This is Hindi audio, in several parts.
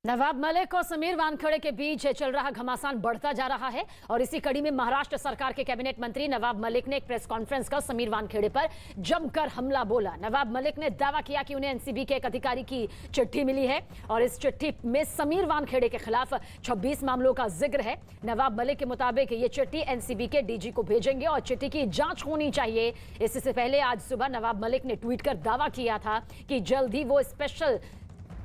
नवाब मलिक और समीर वानखेड़े के बीच चल रहा घमासान बढ़ता जा रहा है और इसी कड़ी में महाराष्ट्र सरकार के कैबिनेट मंत्री नवाब मलिक ने एक प्रेस कॉन्फ्रेंस कर समीर वानखेड़े पर जमकर हमला बोला। नवाब मलिक ने दावा किया कि उन्हें एनसीबी के एक अधिकारी की चिट्ठी मिली है और इस चिट्ठी में समीर वानखेड़े के खिलाफ 26 मामलों का जिक्र है। नवाब मलिक के मुताबिक ये चिट्ठी एनसीबी के डीजी को भेजेंगे और चिट्ठी की जांच होनी चाहिए। इससे पहले आज सुबह नवाब मलिक ने ट्वीट कर दावा किया था कि जल्द ही वो स्पेशल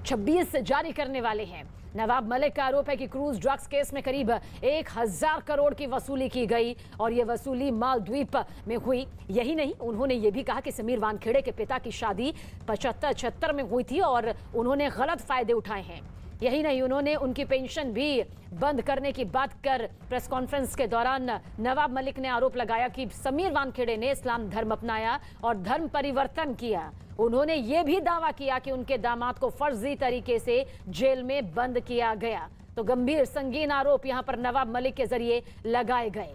26 जारी करने वाले हैं। नवाब मलिक का आरोप है कि क्रूज ड्रग्स केस में करीब 1000 करोड़ की वसूली की गई और यह वसूली मालद्वीप में हुई। यही नहीं, उन्होंने ये भी कहा कि समीर वानखेड़े के पिता की शादी 75-76 में हुई थी और उन्होंने गलत फायदे उठाए हैं। यही नहीं, उन्होंने उनकी पेंशन भी बंद करने की बात कर प्रेस कॉन्फ्रेंस के दौरान नवाब मलिक ने आरोप लगाया कि समीर वानखेड़े ने इस्लाम धर्म अपनाया और धर्म परिवर्तन किया। उन्होंने ये भी दावा किया कि उनके दामाद को फर्जी तरीके से जेल में बंद किया गया। तो गंभीर संगीन आरोप यहां पर नवाब मलिक के जरिए लगाए गए।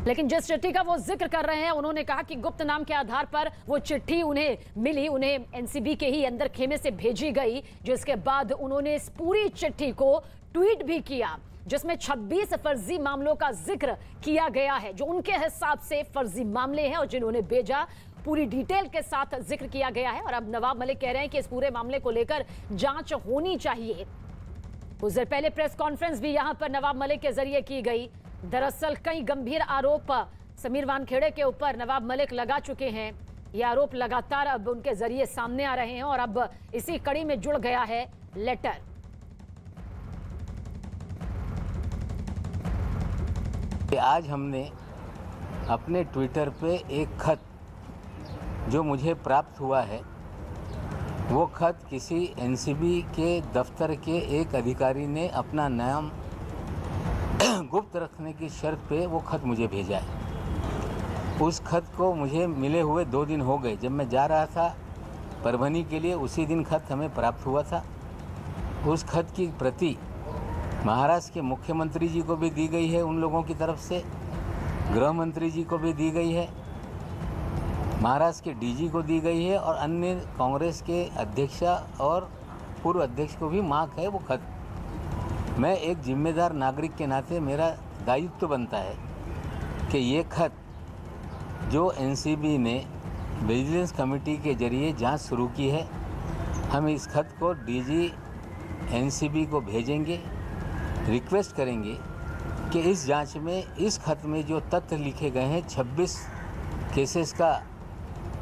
लेकिन जिस चिट्ठी का वो जिक्र कर रहे हैं, उन्होंने कहा कि गुप्त नाम के आधार पर वो चिट्ठी उन्हें मिली, उन्हें एनसीबी के ही अंदर खेमे से भेजी गई, जिसके बाद उन्होंने इस पूरी चिट्ठी को ट्वीट भी किया जिसमें 26 फर्जी मामलों का जिक्र किया गया है जो उनके हिसाब से फर्जी मामले हैं और जिन्होंने भेजा पूरी डिटेल के साथ जिक्र किया गया है। और अब नवाब मलिक कह रहे हैं कि इस पूरे मामले को लेकर जांच होनी चाहिए। कुछ देर पहले प्रेस कॉन्फ्रेंस भी यहां पर नवाब मलिक के जरिए की गई। दरअसल कई गंभीर आरोप समीर वानखेड़े के ऊपर नवाब मलिक लगा चुके हैं। ये आरोप लगातार अब उनके जरिए सामने आ रहे हैं और अब इसी कड़ी में जुड़ गया है लेटर। आज हमने अपने ट्विटर पे एक खत जो मुझे प्राप्त हुआ है, वो खत किसी एनसीबी के दफ्तर के एक अधिकारी ने अपना नाम गुप्त रखने की शर्त पे वो खत मुझे भेजा है। उस खत को मुझे मिले हुए 2 दिन हो गए। जब मैं जा रहा था परभनी के लिए, उसी दिन खत हमें प्राप्त हुआ था। उस खत की प्रति महाराष्ट्र के मुख्यमंत्री जी को भी दी गई है, उन लोगों की तरफ से गृह मंत्री जी को भी दी गई है, महाराष्ट्र के डीजी को दी गई है और अन्य कांग्रेस के अध्यक्ष और पूर्व अध्यक्ष को भी मांग है वो खत। मैं एक जिम्मेदार नागरिक के नाते मेरा दायित्व बनता है कि ये खत जो एनसीबी ने विजिलेंस कमेटी के जरिए जांच शुरू की है, हम इस खत को डीजी एनसीबी को भेजेंगे, रिक्वेस्ट करेंगे कि इस जांच में इस खत में जो तथ्य लिखे गए हैं 26 केसेस का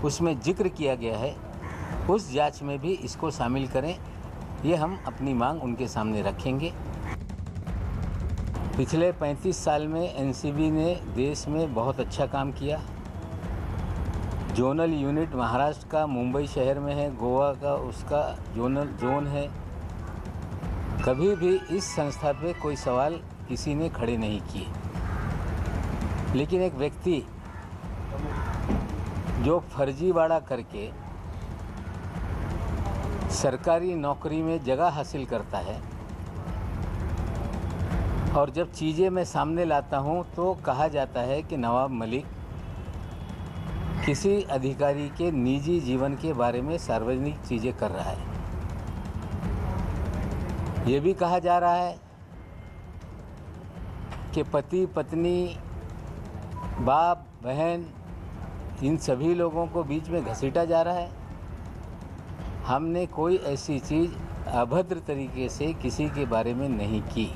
उसमें जिक्र किया गया है, उस जांच में भी इसको शामिल करें। ये हम अपनी मांग उनके सामने रखेंगे। पिछले 35 साल में एनसीबी ने देश में बहुत अच्छा काम किया। जोनल यूनिट महाराष्ट्र का मुंबई शहर में है, गोवा का उसका जोनल जोन है। कभी भी इस संस्था पे कोई सवाल किसी ने खड़े नहीं किए। लेकिन एक व्यक्ति जो फर्जीवाड़ा करके सरकारी नौकरी में जगह हासिल करता है और जब चीज़ें मैं सामने लाता हूं तो कहा जाता है कि नवाब मलिक किसी अधिकारी के निजी जीवन के बारे में सार्वजनिक चीज़ें कर रहा है। ये भी कहा जा रहा है कि पति पत्नी, बाप बहन, इन सभी लोगों को बीच में घसीटा जा रहा है। हमने कोई ऐसी चीज़ अभद्र तरीके से किसी के बारे में नहीं की।